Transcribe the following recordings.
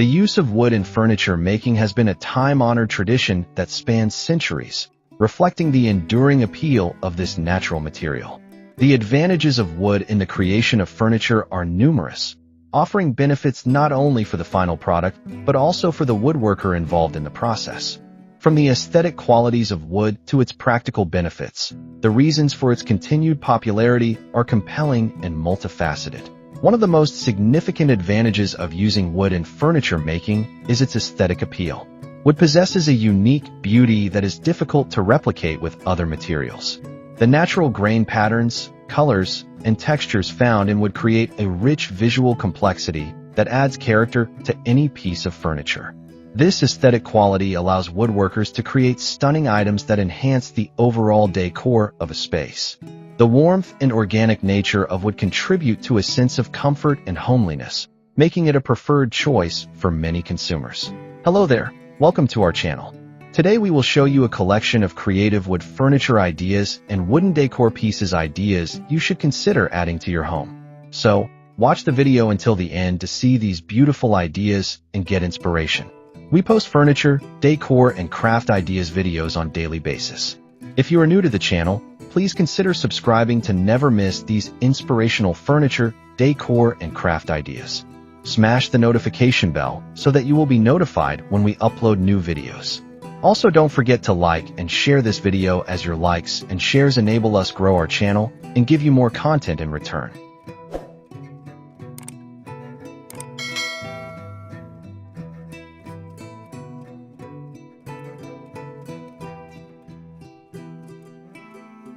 The use of wood in furniture making has been a time-honored tradition that spans centuries, reflecting the enduring appeal of this natural material. The advantages of wood in the creation of furniture are numerous, offering benefits not only for the final product, but also for the woodworker involved in the process. From the aesthetic qualities of wood to its practical benefits, the reasons for its continued popularity are compelling and multifaceted. One of the most significant advantages of using wood in furniture making is its aesthetic appeal. Wood possesses a unique beauty that is difficult to replicate with other materials. The natural grain patterns, colors, and textures found in wood create a rich visual complexity that adds character to any piece of furniture. This aesthetic quality allows woodworkers to create stunning items that enhance the overall decor of a space. The warmth and organic nature of wood contribute to a sense of comfort and homeliness, making it a preferred choice for many consumers. Hello there, welcome to our channel. Today we will show you a collection of creative wood furniture ideas and wooden decor pieces ideas you should consider adding to your home. So, watch the video until the end to see these beautiful ideas and get inspiration. We post furniture, decor, and craft ideas videos on a daily basis. If you are new to the channel, please consider subscribing to never miss these inspirational furniture, decor, and craft ideas. Smash the notification bell so that you will be notified when we upload new videos. Also, don't forget to like and share this video, as your likes and shares enable us grow our channel and give you more content in return.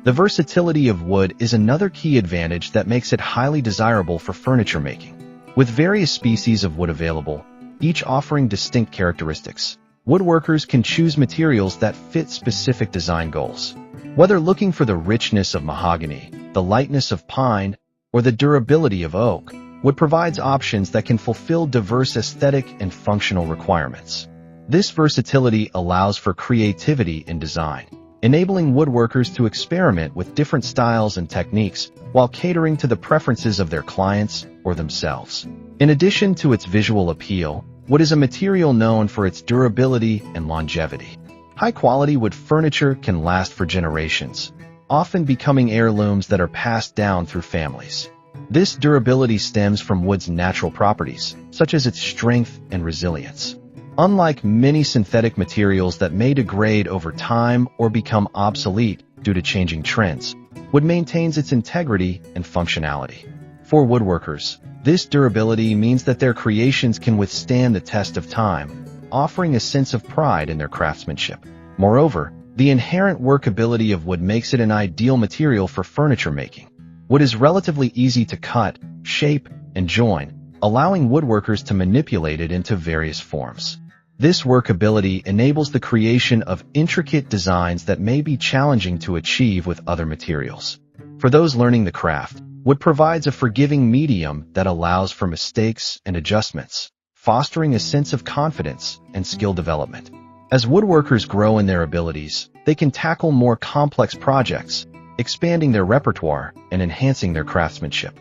The versatility of wood is another key advantage that makes it highly desirable for furniture making. With various species of wood available, each offering distinct characteristics, woodworkers can choose materials that fit specific design goals. Whether looking for the richness of mahogany, the lightness of pine, or the durability of oak, wood provides options that can fulfill diverse aesthetic and functional requirements. This versatility allows for creativity in design, enabling woodworkers to experiment with different styles and techniques while catering to the preferences of their clients or themselves. In addition to its visual appeal, wood is a material known for its durability and longevity. High-quality wood furniture can last for generations, often becoming heirlooms that are passed down through families. This durability stems from wood's natural properties, such as its strength and resilience. Unlike many synthetic materials that may degrade over time or become obsolete due to changing trends, wood maintains its integrity and functionality. For woodworkers, this durability means that their creations can withstand the test of time, offering a sense of pride in their craftsmanship. Moreover, the inherent workability of wood makes it an ideal material for furniture making. Wood is relatively easy to cut, shape, and join, allowing woodworkers to manipulate it into various forms. This workability enables the creation of intricate designs that may be challenging to achieve with other materials. For those learning the craft, wood provides a forgiving medium that allows for mistakes and adjustments, fostering a sense of confidence and skill development. As woodworkers grow in their abilities, they can tackle more complex projects, expanding their repertoire and enhancing their craftsmanship.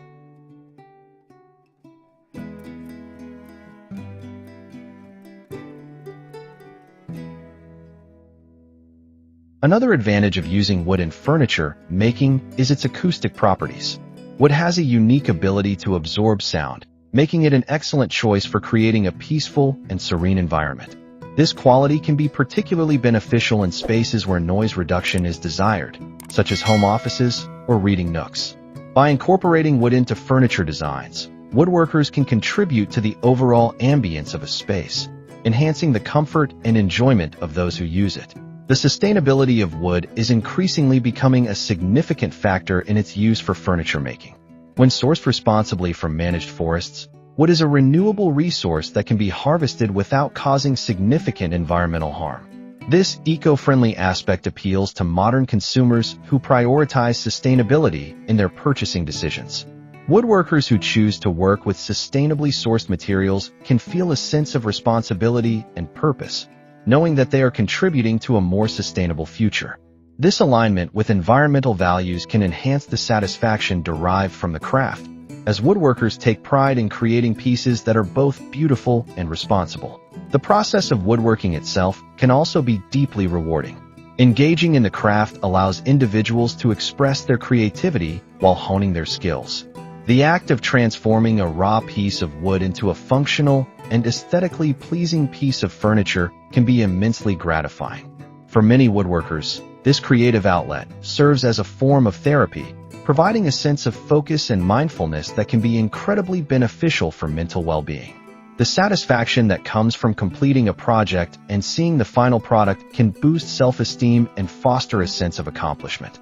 Another advantage of using wood in furniture making is its acoustic properties. Wood has a unique ability to absorb sound, making it an excellent choice for creating a peaceful and serene environment. This quality can be particularly beneficial in spaces where noise reduction is desired, such as home offices or reading nooks. By incorporating wood into furniture designs, woodworkers can contribute to the overall ambience of a space, enhancing the comfort and enjoyment of those who use it. The sustainability of wood is increasingly becoming a significant factor in its use for furniture making. When sourced responsibly from managed forests, wood is a renewable resource that can be harvested without causing significant environmental harm. This eco-friendly aspect appeals to modern consumers who prioritize sustainability in their purchasing decisions. Woodworkers who choose to work with sustainably sourced materials can feel a sense of responsibility and purpose, knowing that they are contributing to a more sustainable future. This alignment with environmental values can enhance the satisfaction derived from the craft, as woodworkers take pride in creating pieces that are both beautiful and responsible. The process of woodworking itself can also be deeply rewarding. Engaging in the craft allows individuals to express their creativity while honing their skills. The act of transforming a raw piece of wood into a functional and aesthetically pleasing piece of furniture can be immensely gratifying. For many woodworkers, this creative outlet serves as a form of therapy, providing a sense of focus and mindfulness that can be incredibly beneficial for mental well-being. The satisfaction that comes from completing a project and seeing the final product can boost self-esteem and foster a sense of accomplishment.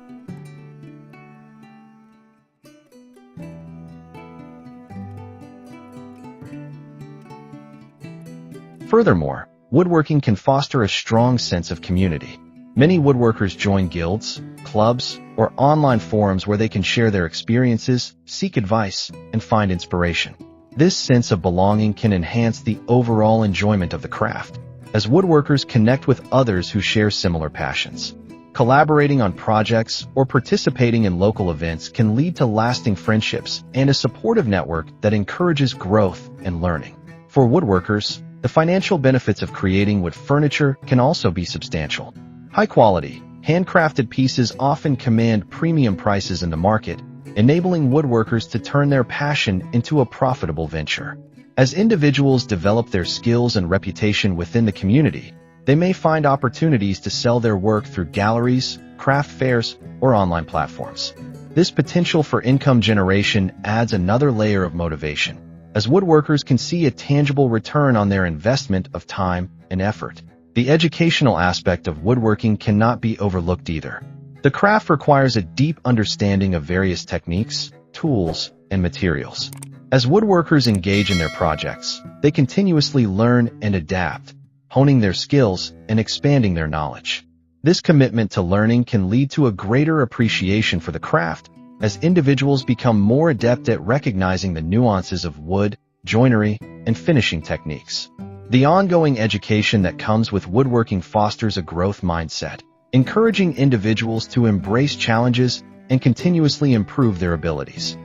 Furthermore, woodworking can foster a strong sense of community. Many woodworkers join guilds, clubs, or online forums where they can share their experiences, seek advice, and find inspiration. This sense of belonging can enhance the overall enjoyment of the craft, as woodworkers connect with others who share similar passions. Collaborating on projects or participating in local events can lead to lasting friendships and a supportive network that encourages growth and learning. For woodworkers, the financial benefits of creating wood furniture can also be substantial. High-quality, handcrafted pieces often command premium prices in the market, enabling woodworkers to turn their passion into a profitable venture. As individuals develop their skills and reputation within the community, they may find opportunities to sell their work through galleries, craft fairs, or online platforms. This potential for income generation adds another layer of motivation, as woodworkers can see a tangible return on their investment of time and effort. The educational aspect of woodworking cannot be overlooked either. The craft requires a deep understanding of various techniques, tools, and materials. As woodworkers engage in their projects, they continuously learn and adapt, honing their skills and expanding their knowledge. This commitment to learning can lead to a greater appreciation for the craft, as individuals become more adept at recognizing the nuances of wood, joinery, and finishing techniques. The ongoing education that comes with woodworking fosters a growth mindset, encouraging individuals to embrace challenges and continuously improve their abilities.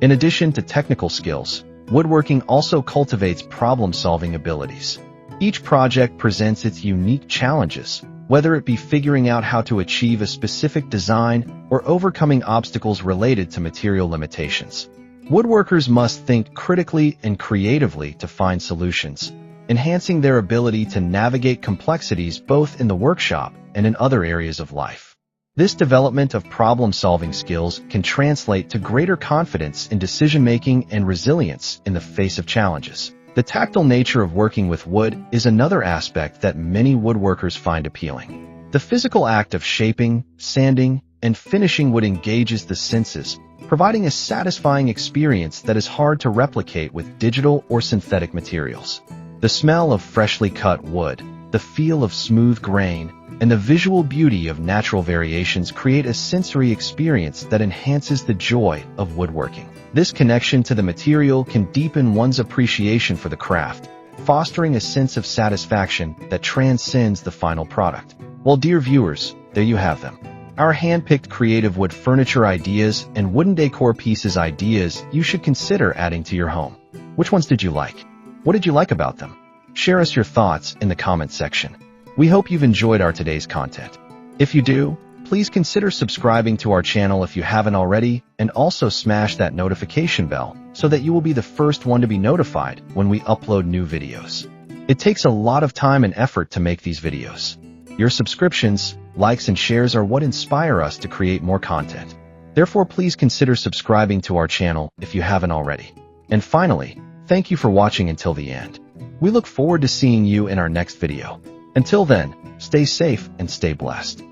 In addition to technical skills, woodworking also cultivates problem-solving abilities. Each project presents its unique challenges, whether it be figuring out how to achieve a specific design or overcoming obstacles related to material limitations. Woodworkers must think critically and creatively to find solutions, enhancing their ability to navigate complexities both in the workshop and in other areas of life. This development of problem-solving skills can translate to greater confidence in decision-making and resilience in the face of challenges. The tactile nature of working with wood is another aspect that many woodworkers find appealing. The physical act of shaping, sanding, and finishing wood engages the senses, providing a satisfying experience that is hard to replicate with digital or synthetic materials. The smell of freshly cut wood, the feel of smooth grain, and the visual beauty of natural variations create a sensory experience that enhances the joy of woodworking. This connection to the material can deepen one's appreciation for the craft, fostering a sense of satisfaction that transcends the final product. Well, dear viewers, there you have them. Our hand-picked creative wood furniture ideas and wooden decor pieces ideas you should consider adding to your home. Which ones did you like? What did you like about them? Share us your thoughts in the comment section. We hope you've enjoyed our today's content. If you do, please consider subscribing to our channel if you haven't already, and also smash that notification bell so that you will be the first one to be notified when we upload new videos. It takes a lot of time and effort to make these videos. Your subscriptions, likes, and shares are what inspire us to create more content. Therefore, please consider subscribing to our channel if you haven't already. And finally, thank you for watching until the end. We look forward to seeing you in our next video. Until then, stay safe and stay blessed.